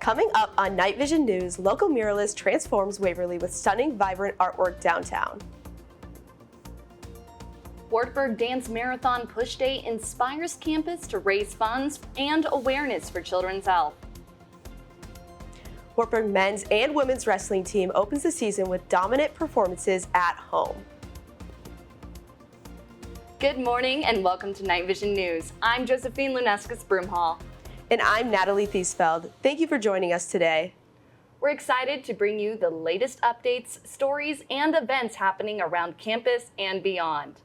Coming up on Night Vision News, local muralist transforms Waverly with stunning, vibrant artwork downtown. Wartburg Dance Marathon Push Day inspires campus to raise funds and awareness for children's health. Wartburg men's and women's wrestling team opens the season with dominant performances at home. Good morning and welcome to Night Vision News. I'm Josephine Lunescus-Broomhall. And I'm Natalie Thiesfeld. Thank you for joining us today. We're excited to bring you the latest updates, stories, and events happening around campus and beyond.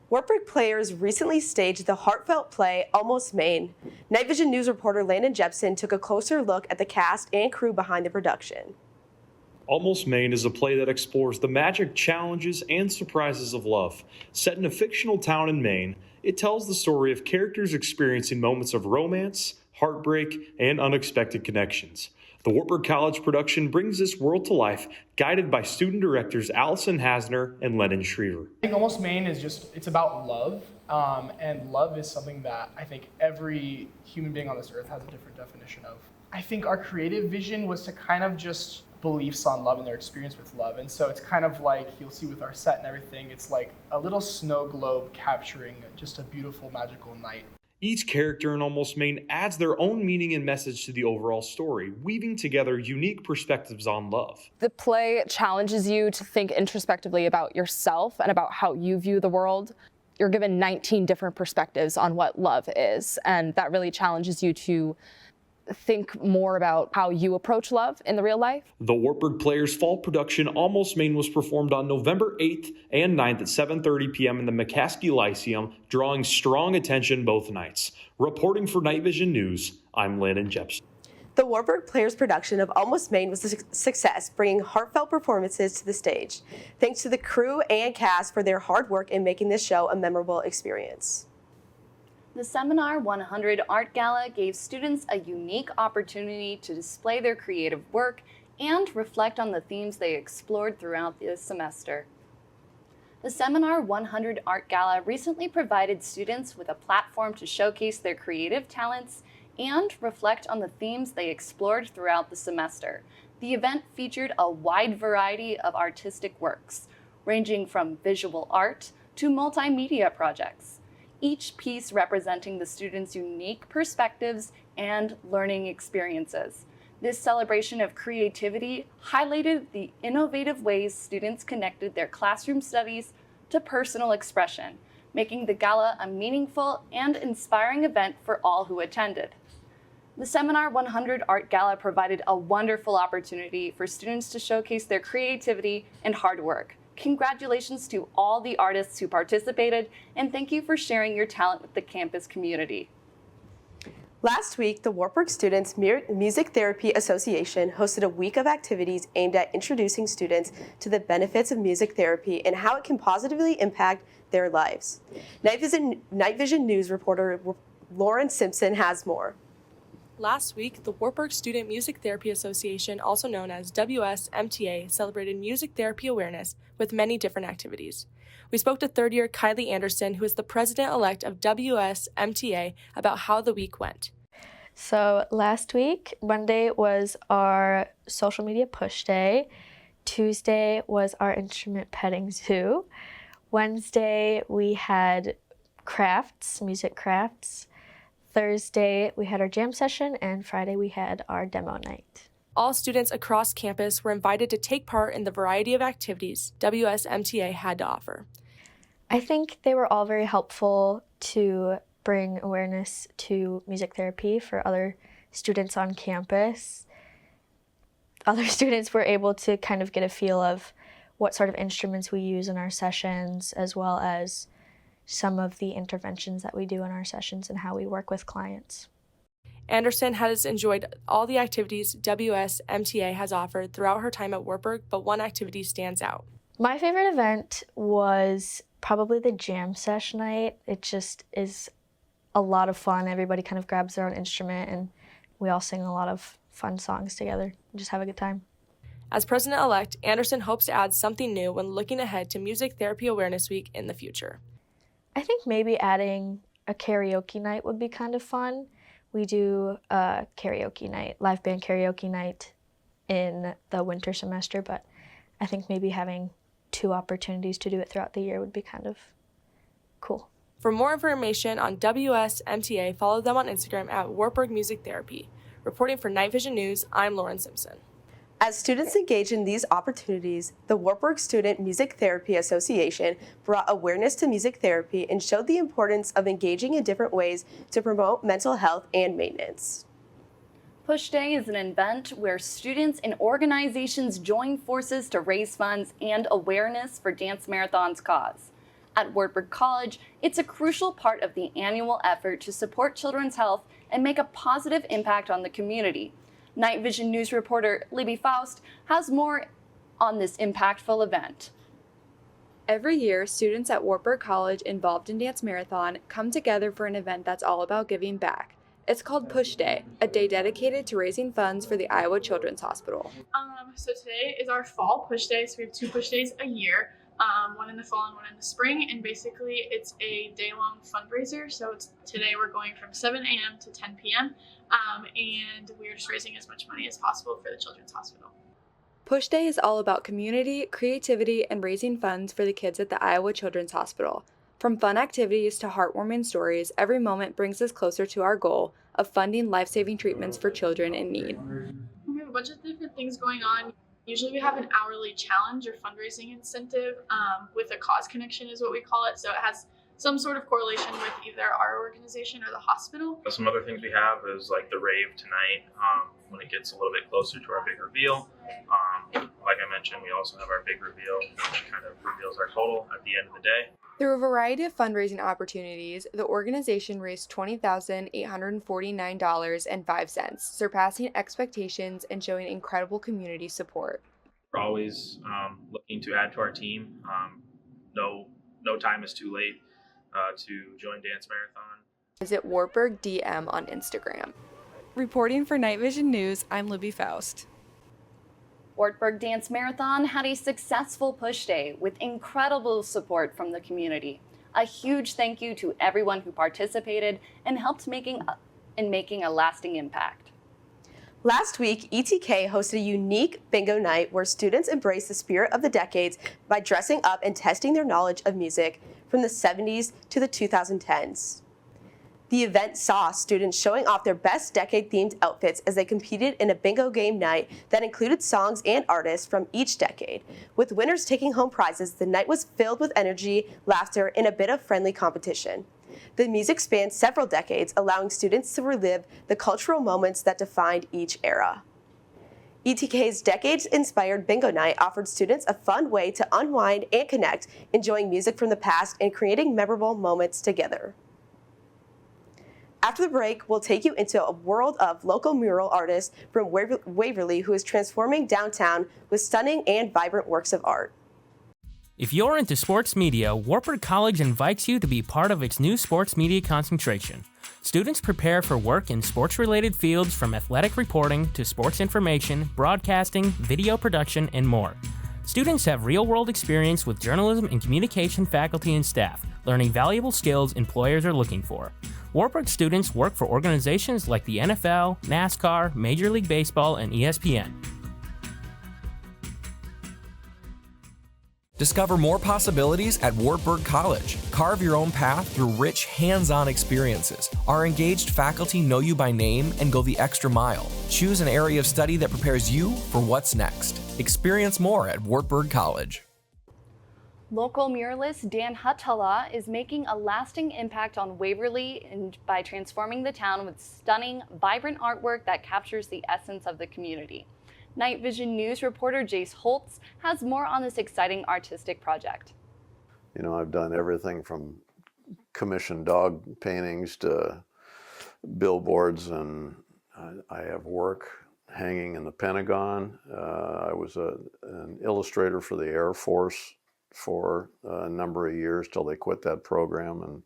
Wartburg players recently staged the heartfelt play Almost Maine. Night Vision News reporter Landon Jepson took a closer look at the cast and crew behind the production. Almost Maine is a play that explores the magic, challenges, and surprises of love. Set in a fictional town in Maine, it tells the story of characters experiencing moments of romance, heartbreak, and unexpected connections. The Wartburg College production brings this world to life, guided by student directors Allison Hasner and Lennon Schriever. I think Almost Maine is it's about love, and love is something that I think every human being on this earth has a different definition of. I think our creative vision was to kind of just beliefs on love and their experience with love, and so it's kind of like you'll see with our set and everything, it's like a little snow globe capturing just a beautiful, magical night. Each character in Almost Maine adds their own meaning and message to the overall story, weaving together unique perspectives on love. The play challenges you to think introspectively about yourself and about how you view the world. You're given 19 different perspectives on what love is, and that really challenges you to think more about how you approach love in the real life. The Wartburg Players' fall production Almost Maine was performed on November 8th and 9th at 7:30 p.m. in the McCaskey Lyceum, drawing strong attention both nights. Reporting for Night Vision News, I'm Landon Jepson. The Wartburg Players' production of Almost Maine was a success, bringing heartfelt performances to the stage. Thanks to the crew and cast for their hard work in making this show a memorable experience. The Seminar 100 Art Gala gave students a unique opportunity to display their creative work and reflect on the themes they explored throughout the semester. The Seminar 100 Art Gala recently provided students with a platform to showcase their creative talents and reflect on the themes they explored throughout the semester. The event featured a wide variety of artistic works, ranging from visual art to multimedia projects, each piece representing the students' unique perspectives and learning experiences. This celebration of creativity highlighted the innovative ways students connected their classroom studies to personal expression, making the gala a meaningful and inspiring event for all who attended. The Seminar 100 Art Gala provided a wonderful opportunity for students to showcase their creativity and hard work. Congratulations to all the artists who participated, and thank you for sharing your talent with the campus community. Last week, the Wartburg Students Music Therapy Association hosted a week of activities aimed at introducing students to the benefits of music therapy and how it can positively impact their lives. Night Vision News reporter Lauren Simpson has more. Last week, the Wartburg Student Music Therapy Association, also known as WSMTA, celebrated music therapy awareness with many different activities. We spoke to third-year Kylie Anderson, who is the president-elect of WSMTA, about how the week went. So last week, Monday was our social media push day. Tuesday was our instrument petting zoo. Wednesday, we had crafts, music crafts. Thursday, we had our jam session, and Friday, we had our demo night. All students across campus were invited to take part in the variety of activities WSMTA had to offer. I think they were all very helpful to bring awareness to music therapy for other students on campus. Other students were able to kind of get a feel of what sort of instruments we use in our sessions, as well as some of the interventions that we do in our sessions and how we work with clients. Anderson has enjoyed all the activities WSMTA has offered throughout her time at Wartburg, but one activity stands out. My favorite event was probably the jam session night. It just is a lot of fun. Everybody kind of grabs their own instrument and we all sing a lot of fun songs together and just have a good time. As president-elect, Anderson hopes to add something new when looking ahead to Music Therapy Awareness Week in the future. I think maybe adding a karaoke night would be kind of fun, We do a karaoke night, live band karaoke night in the winter semester, but I think maybe having 2 opportunities to do it throughout the year would be kind of cool. For more information on WSMTA, follow them on Instagram at Wartburg Music Therapy. Reporting for Night Vision News, I'm Lauren Simpson. As students engage in these opportunities, the Wartburg Student Music Therapy Association brought awareness to music therapy and showed the importance of engaging in different ways to promote mental health and maintenance. Push Day is an event where students and organizations join forces to raise funds and awareness for Dance Marathon's cause. At Wartburg College, it's a crucial part of the annual effort to support children's health and make a positive impact on the community. Night Vision News reporter Libby Faust has more on this impactful event. Every year, students at Wartburg College involved in Dance Marathon come together for an event that's all about giving back. It's called Push Day, a day dedicated to raising funds for the Iowa Children's Hospital. So today is our fall push day. So we have 2 push days a year, one in the fall and one in the spring. And basically it's a day-long fundraiser. So today we're going from 7 a.m. to 10 p.m. And we're just raising as much money as possible for the Children's Hospital. Push Day is all about community, creativity, and raising funds for the kids at the Iowa Children's Hospital. From fun activities to heartwarming stories, every moment brings us closer to our goal of funding life-saving treatments for children in need. We have a bunch of different things going on. Usually we have an hourly challenge or fundraising incentive with a cause connection is what we call it. So it has some sort of correlation with either our organization or the hospital. Some other things we have is like the rave tonight when it gets a little bit closer to our big reveal. Like I mentioned, we also have our big reveal, which kind of reveals our total at the end of the day. Through a variety of fundraising opportunities, the organization raised $20,849.05, surpassing expectations and showing incredible community support. We're always looking to add to our team. No time is too late to join Dance Marathon. Visit Wartburg DM on Instagram. Reporting for Night Vision News, I'm Libby Faust. Wartburg Dance Marathon had a successful push day with incredible support from the community. A huge thank you to everyone who participated and helped making a lasting impact. Last week, ETK hosted a unique bingo night where students embraced the spirit of the decades by dressing up and testing their knowledge of music from the 70s to the 2010s. The event saw students showing off their best decade-themed outfits as they competed in a bingo game night that included songs and artists from each decade. With winners taking home prizes, the night was filled with energy, laughter, and a bit of friendly competition. The music spanned several decades, allowing students to relive the cultural moments that defined each era. ETK's decades-inspired bingo night offered students a fun way to unwind and connect, enjoying music from the past and creating memorable moments together. After the break, we'll take you into a world of local mural artists from Waverly who is transforming downtown with stunning and vibrant works of art. If you're into sports media, Wartburg College invites you to be part of its new sports media concentration. Students prepare for work in sports-related fields from athletic reporting to sports information, broadcasting, video production, and more. Students have real-world experience with journalism and communication faculty and staff, learning valuable skills employers are looking for. Wartburg students work for organizations like the NFL, NASCAR, Major League Baseball, and ESPN. Discover more possibilities at Wartburg College. Carve your own path through rich, hands-on experiences. Our engaged faculty know you by name and go the extra mile. Choose an area of study that prepares you for what's next. Experience more at Wartburg College. Local muralist Dan Huttala is making a lasting impact on Waverly by transforming the town with stunning, vibrant artwork that captures the essence of the community. Night Vision News reporter Jace Holtz has more on this exciting artistic project. You know, I've done everything from commissioned dog paintings to billboards, and I have work hanging in the Pentagon. I was an illustrator for the Air Force for a number of years till they quit that program, and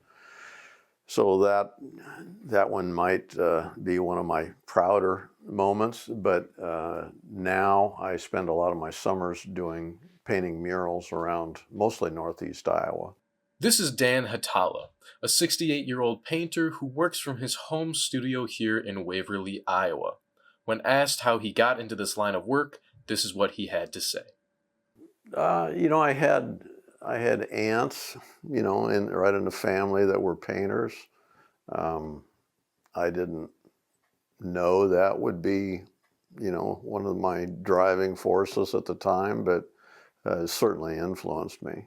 so that one might be one of my prouder moments. But now I spend a lot of my summers painting murals around mostly Northeast Iowa. This is Dan Hatala, a 68-year-old painter who works from his home studio here in Waverly, Iowa. When asked how he got into this line of work, this is what he had to say. I had aunts, right in the family that were painters. I didn't know that would be, one of my driving forces at the time, but it certainly influenced me.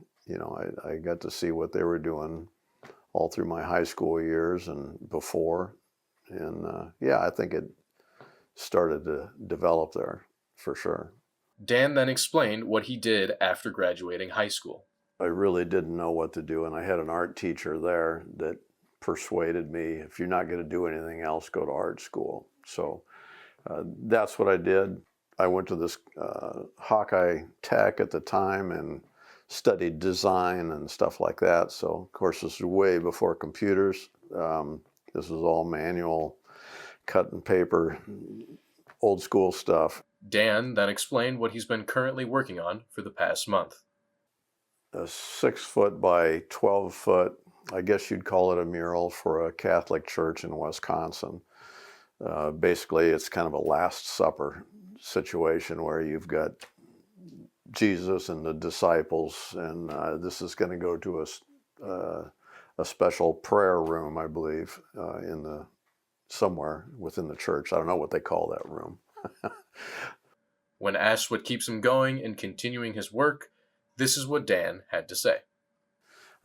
I got to see what they were doing all through my high school years and before. And I think it started to develop there for sure. Dan then explained what he did after graduating high school. I really didn't know what to do, and I had an art teacher there that persuaded me, if you're not going to do anything else, go to art school. So that's what I did. I went to this Hawkeye Tech at the time and studied design and stuff like that. So, of course, this is way before computers. This was all manual, cut and paper, old school stuff. Dan then explained what he's been currently working on for the past month. A 6 foot by 12 foot, I guess you'd call it a mural for a Catholic church in Wisconsin. Basically, it's kind of a Last Supper situation where you've got Jesus and the disciples, and this is going to go to a special prayer room, I believe, somewhere within the church. I don't know what they call that room. When asked what keeps him going and continuing his work, this is what Dan had to say.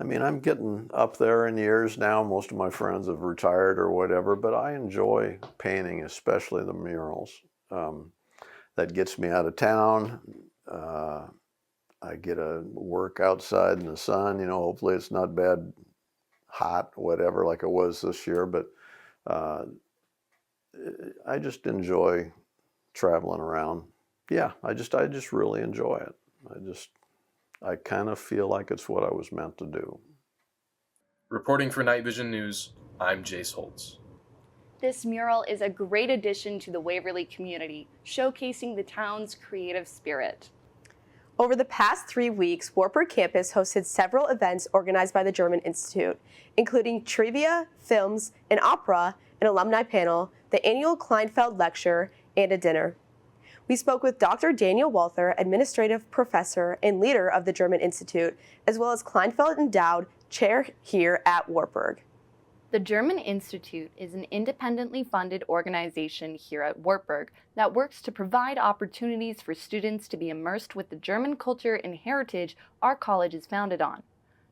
I mean, I'm getting up there in years now. Most of my friends have retired or whatever, but I enjoy painting, especially the murals. That gets me out of town. I get to work outside in the sun. Hopefully it's not bad, hot, whatever, like it was this year. But I just enjoy traveling around. Yeah, I just really enjoy it. I kind of feel like it's what I was meant to do. Reporting for Night Vision News, I'm Jace Holtz. This mural is a great addition to the Waverly community, showcasing the town's creative spirit. Over the past 3 weeks, Wartburg campus hosted several events organized by the German Institute, including trivia, films, an opera, an alumni panel, the annual Kleinfeld lecture, and a dinner. We spoke with Dr. Daniel Walther, administrative professor and leader of the German Institute, as well as Kleinfeld Endowed Chair here at Wartburg. The German Institute is an independently funded organization here at Wartburg that works to provide opportunities for students to be immersed with the German culture and heritage our college is founded on.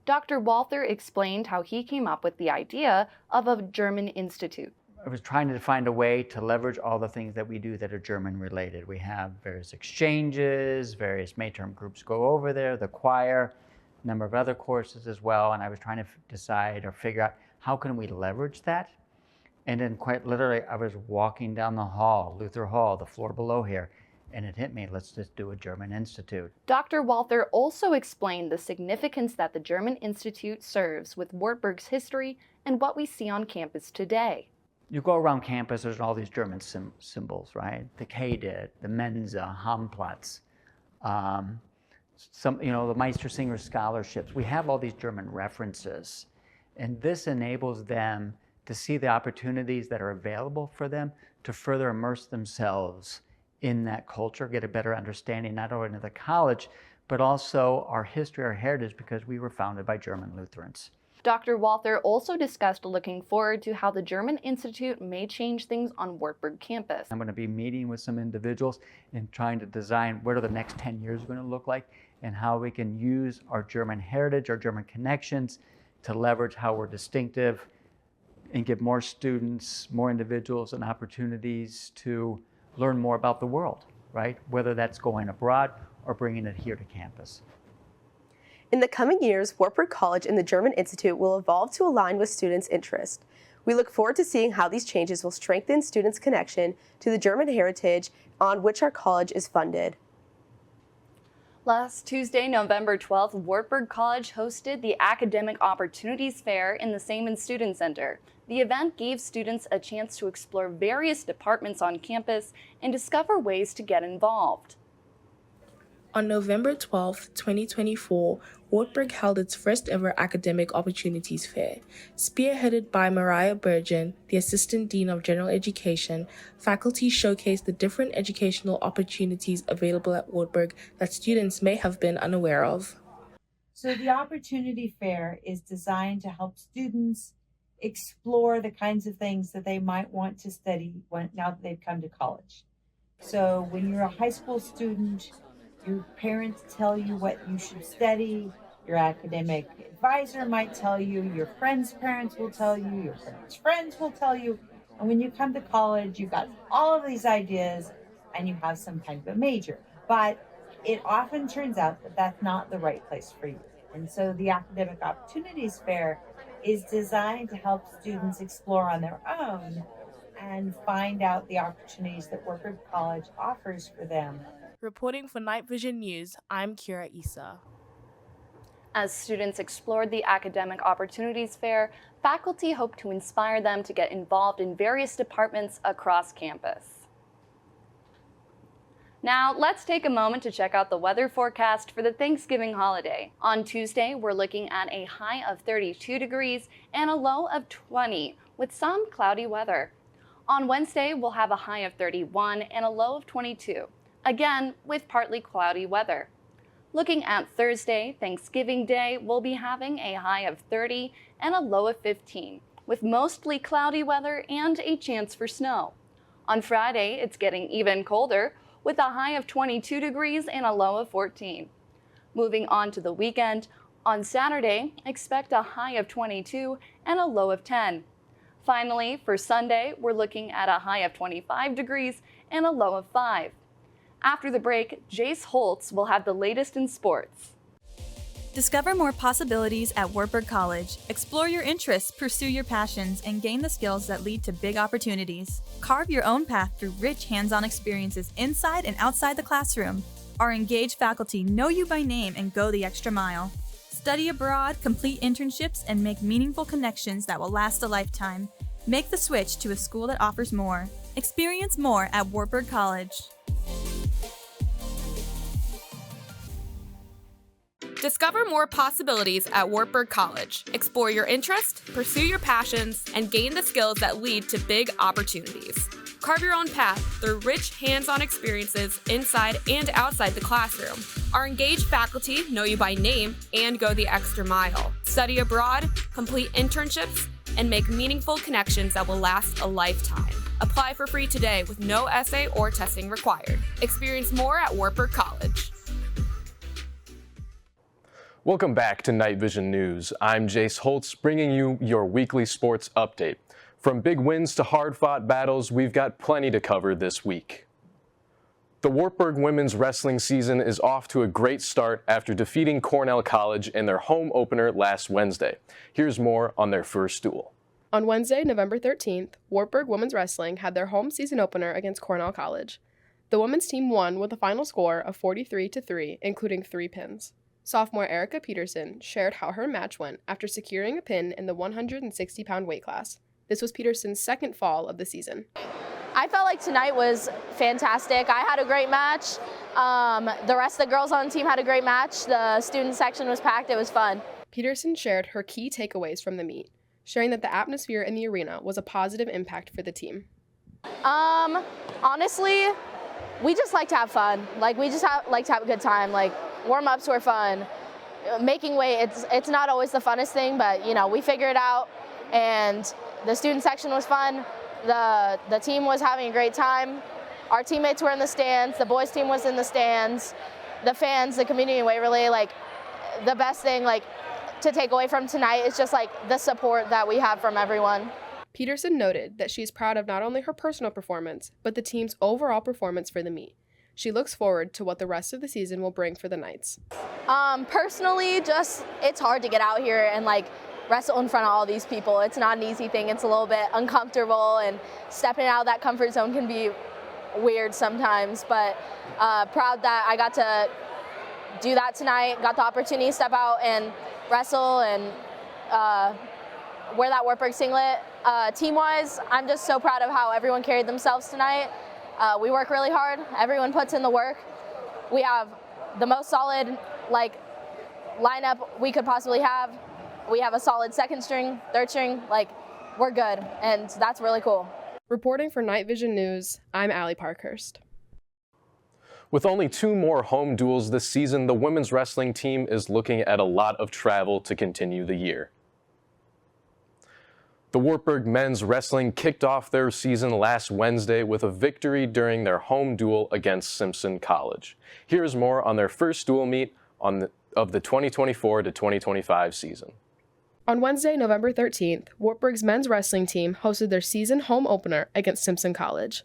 Dr. Walther explained how he came up with the idea of a German Institute. I was trying to find a way to leverage all the things that we do that are German related. We have various exchanges, various May-term groups go over there, the choir, a number of other courses as well, and I was trying to decide or figure out how can we leverage that? And then quite literally, I was walking down the hall, Luther Hall, the floor below here, and it hit me, let's just do a German Institute. Dr. Walther also explained the significance that the German Institute serves with Wartburg's history and what we see on campus today. You go around campus, there's all these German symbols, right? The Kade, the Mensa, Hamplatz, the Meistersinger scholarships. We have all these German references. And this enables them to see the opportunities that are available for them to further immerse themselves in that culture, get a better understanding not only of the college, but also our history, our heritage, because we were founded by German Lutherans. Dr. Walther also discussed looking forward to how the German Institute may change things on Wartburg campus. I'm going to be meeting with some individuals and trying to design what are the next 10 years going to look like and how we can use our German heritage, our German connections to leverage how we're distinctive and give more students, more individuals an opportunities to learn more about the world, right? Whether that's going abroad or bringing it here to campus. In the coming years, Wartburg College and the German Institute will evolve to align with students' interests. We look forward to seeing how these changes will strengthen students' connection to the German heritage on which our college is funded. Last Tuesday, November 12th, Wartburg College hosted the Academic Opportunities Fair in the Seaman Student Center. The event gave students a chance to explore various departments on campus and discover ways to get involved. On November 12, 2024, Wartburg held its first ever Academic Opportunities Fair. Spearheaded by Mariah Burgeon, the Assistant Dean of General Education, faculty showcased the different educational opportunities available at Wartburg that students may have been unaware of. So the Opportunity Fair is designed to help students explore the kinds of things that they might want to study now that they've come to college. So when you're a high school student, your parents tell you what you should study, your academic advisor might tell you, your friends' parents will tell you, your parents' friends will tell you. And when you come to college, you've got all of these ideas and you have some kind of a major. But it often turns out that that's not the right place for you. And so the Academic Opportunities Fair is designed to help students explore on their own and find out the opportunities that Wartburg College offers for them. Reporting for Night Vision News, I'm Kira Issa. As students explored the Academic Opportunities Fair, faculty hope to inspire them to get involved in various departments across campus. Now, let's take a moment to check out the weather forecast for the Thanksgiving holiday. On Tuesday, we're looking at a high of 32 degrees and a low of 20, with some cloudy weather. On Wednesday, we'll have a high of 31 and a low of 22, again with partly cloudy weather. Looking at Thursday, Thanksgiving Day, we'll be having a high of 30 and a low of 15, with mostly cloudy weather and a chance for snow. On Friday, it's getting even colder, with a high of 22 degrees and a low of 14. Moving on to the weekend, on Saturday, expect a high of 22 and a low of 10. Finally, for Sunday, we're looking at a high of 25 degrees and a low of 5. After the break, Jace Holtz will have the latest in sports. Discover more possibilities at Wartburg College. Explore your interests, pursue your passions, and gain the skills that lead to big opportunities. Carve your own path through rich hands-on experiences inside and outside the classroom. Our engaged faculty know you by name and go the extra mile. Study abroad, complete internships, and make meaningful connections that will last a lifetime. Make the switch to a school that offers more. Experience more at Wartburg College. Discover more possibilities at Wartburg College. Explore your interests, pursue your passions, and gain the skills that lead to big opportunities. Carve your own path through rich hands-on experiences inside and outside the classroom. Our engaged faculty know you by name and go the extra mile. Study abroad, complete internships, and make meaningful connections that will last a lifetime. Apply for free today with no essay or testing required. Experience more at Wartburg College. Welcome back to Night Vision News. I'm Jace Holtz, bringing you your weekly sports update. From big wins to hard-fought battles, we've got plenty to cover this week. The Wartburg women's wrestling season is off to a great start after defeating Cornell College in their home opener last Wednesday. Here's more on their first duel. On Wednesday, November 13th, Wartburg Women's Wrestling had their home season opener against Cornell College. The women's team won with a final score of 43-3, including 3 pins. Sophomore Erica Peterson shared how her match went after securing a pin in the 160-pound weight class. This was Peterson's second fall of the season. I felt like tonight was fantastic. I had a great match. The rest of the girls on the team had a great match. The student section was packed. It was fun. Peterson shared her key takeaways from the meet, sharing that the atmosphere in the arena was a positive impact for the team. Honestly, we just like to have fun. Like, we just like to have a good time. Like, warm-ups were fun. Making weight, it's not always the funnest thing, but, you know, we figured it out. And the student section was fun. The team was having a great time. Our teammates were in the stands. The boys' team was in the stands. The fans, the community in Waverly, like, the best thing, like, to take away from tonight is just, like, the support that we have from everyone. Peterson noted that she's proud of not only her personal performance, but the team's overall performance for the meet. She looks forward to what the rest of the season will bring for the Knights. Personally, just, it's hard to get out here and, like, wrestle in front of all these people. It's not an easy thing. It's a little bit uncomfortable, and stepping out of that comfort zone can be weird sometimes, but proud that I got to do that tonight, got the opportunity to step out and wrestle and wear that Wartburg singlet. Team-wise, I'm just so proud of how everyone carried themselves tonight. We work really hard. Everyone puts in the work. We have the most solid lineup we could possibly have. We have a solid second string, third string, we're good, and that's really cool. Reporting for Night Vision News, I'm Allie Parkhurst. With only 2 more home duels this season, the women's wrestling team is looking at a lot of travel to continue the year. The Wartburg men's wrestling kicked off their season last Wednesday with a victory during their home duel against Simpson College. Here's more on their first dual meet of the 2024 to 2025 season. On Wednesday, November 13th, Wartburg's men's wrestling team hosted their season home opener against Simpson College.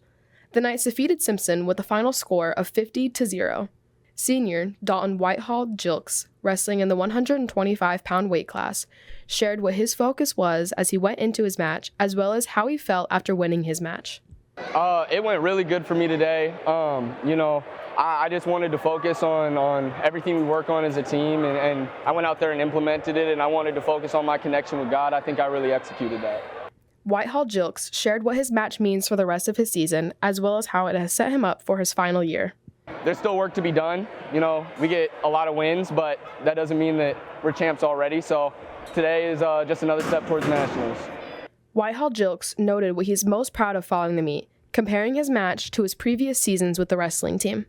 The Knights defeated Simpson with a final score of 50-0. Senior Dalton Whitehall-Jilks, wrestling in the 125-pound weight class, shared what his focus was as he went into his match, as well as how he felt after winning his match. It went really good for me today. I just wanted to focus on everything we work on as a team, and I went out there and implemented it, and I wanted to focus on my connection with God. I think I really executed that. Whitehall-Jilks shared what his match means for the rest of his season, as well as how it has set him up for his final year. There's still work to be done. We get a lot of wins, but that doesn't mean that we're champs already. So today is just another step towards nationals. Whitehall-Jilks noted what he's most proud of following the meet, comparing his match to his previous seasons with the wrestling team.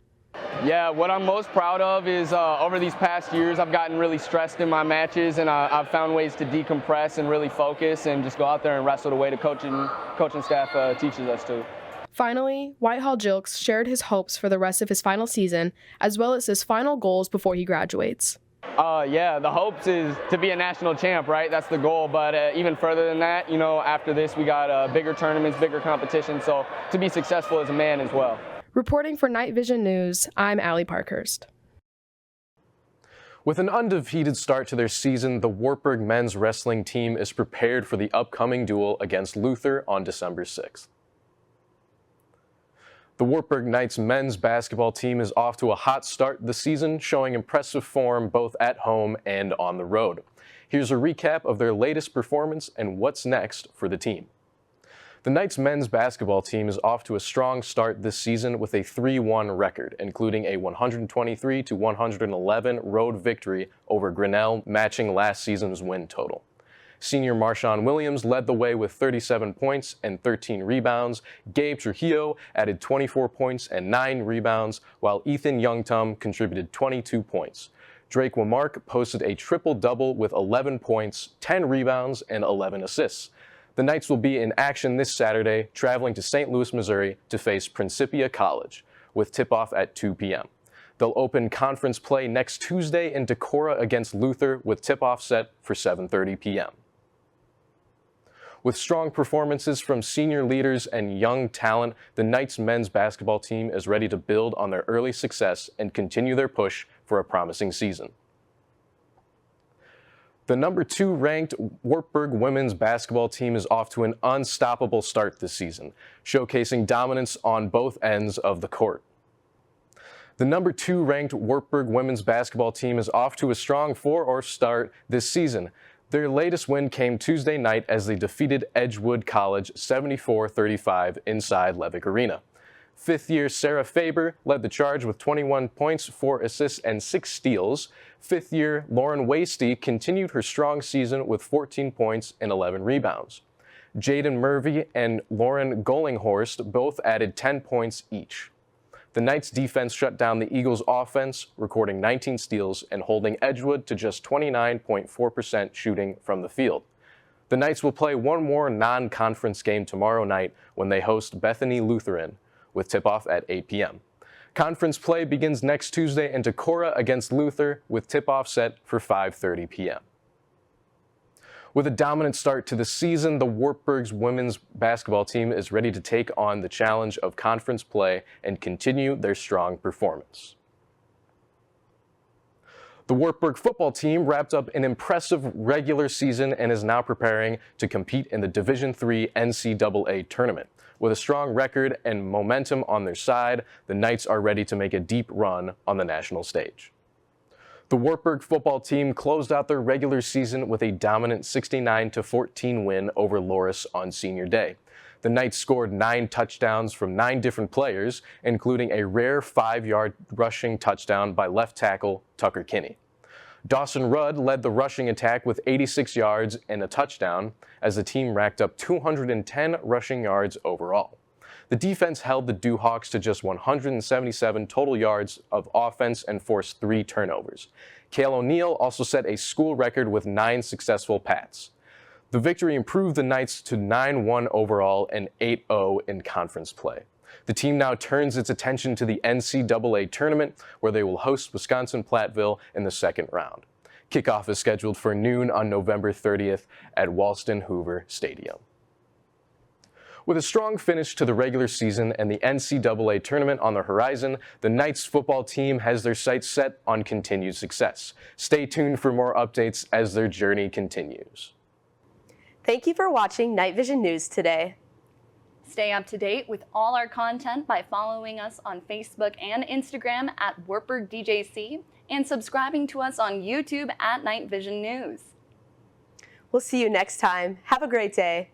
Yeah, what I'm most proud of is over these past years, I've gotten really stressed in my matches, and I've found ways to decompress and really focus and just go out there and wrestle the way the coaching staff teaches us to. Finally, Whitehall-Jilks shared his hopes for the rest of his final season, as well as his final goals before he graduates. Yeah, the hopes is to be a national champ, right? That's the goal. But even further than that, after this, we got bigger tournaments, bigger competition. So to be successful as a man as well. Reporting for Night Vision News, I'm Allie Parkhurst. With an undefeated start to their season, the Wartburg men's wrestling team is prepared for the upcoming duel against Luther on December 6th. The Wartburg Knights men's basketball team is off to a hot start this season, showing impressive form both at home and on the road. Here's a recap of their latest performance and what's next for the team. The Knights men's basketball team is off to a strong start this season with a 3-1 record, including a 123-111 road victory over Grinnell, matching last season's win total. Senior Marshawn Williams led the way with 37 points and 13 rebounds. Gabe Trujillo added 24 points and 9 rebounds, while Ethan Youngtum contributed 22 points. Drake Wamark posted a triple-double with 11 points, 10 rebounds, and 11 assists. The Knights will be in action this Saturday, traveling to St. Louis, Missouri to face Principia College, with tip-off at 2 p.m. They'll open conference play next Tuesday in Decorah against Luther, with tip-off set for 7:30 p.m. With strong performances from senior leaders and young talent, the Knights men's basketball team is ready to build on their early success and continue their push for a promising season. The number 2 ranked Wartburg women's basketball team is off to an unstoppable start this season, showcasing dominance on both ends of the court. The number 2 ranked Wartburg women's basketball team is off to a strong 4-0 start this season. Their latest win came Tuesday night as they defeated Edgewood College 74-35 inside Levick Arena. Fifth-year Sarah Faber led the charge with 21 points, 4 assists, and 6 steals. Fifth-year Lauren Wasty continued her strong season with 14 points and 11 rebounds. Jaden Murphy and Lauren Gollinghorst both added 10 points each. The Knights defense shut down the Eagles' offense, recording 19 steals and holding Edgewood to just 29.4% shooting from the field. The Knights will play one more non-conference game tomorrow night when they host Bethany Lutheran, with tip-off at 8 p.m. Conference play begins next Tuesday in Decorah against Luther, with tip-off set for 5:30 p.m. With a dominant start to the season, the Wartburg's women's basketball team is ready to take on the challenge of conference play and continue their strong performance. The Wartburg football team wrapped up an impressive regular season and is now preparing to compete in the Division III NCAA tournament. With a strong record and momentum on their side, the Knights are ready to make a deep run on the national stage. The Wartburg football team closed out their regular season with a dominant 69-14 win over Loris on Senior Day. The Knights scored 9 touchdowns from 9 different players, including a rare 5-yard rushing touchdown by left tackle Tucker Kinney. Dawson Rudd led the rushing attack with 86 yards and a touchdown, as the team racked up 210 rushing yards overall. The defense held the Dewhawks to just 177 total yards of offense and forced 3 turnovers. Cale O'Neill also set a school record with 9 successful pats. The victory improved the Knights to 9-1 overall and 8-0 in conference play. The team now turns its attention to the NCAA tournament, where they will host Wisconsin-Platteville in the second round. Kickoff is scheduled for noon on November 30th at Walston Hoover Stadium. With a strong finish to the regular season and the NCAA tournament on the horizon, the Knights football team has their sights set on continued success. Stay tuned for more updates as their journey continues. Thank you for watching Night Vision News today. Stay up to date with all our content by following us on Facebook and Instagram at Wartburg DJC and subscribing to us on YouTube at Night Vision News. We'll see you next time. Have a great day.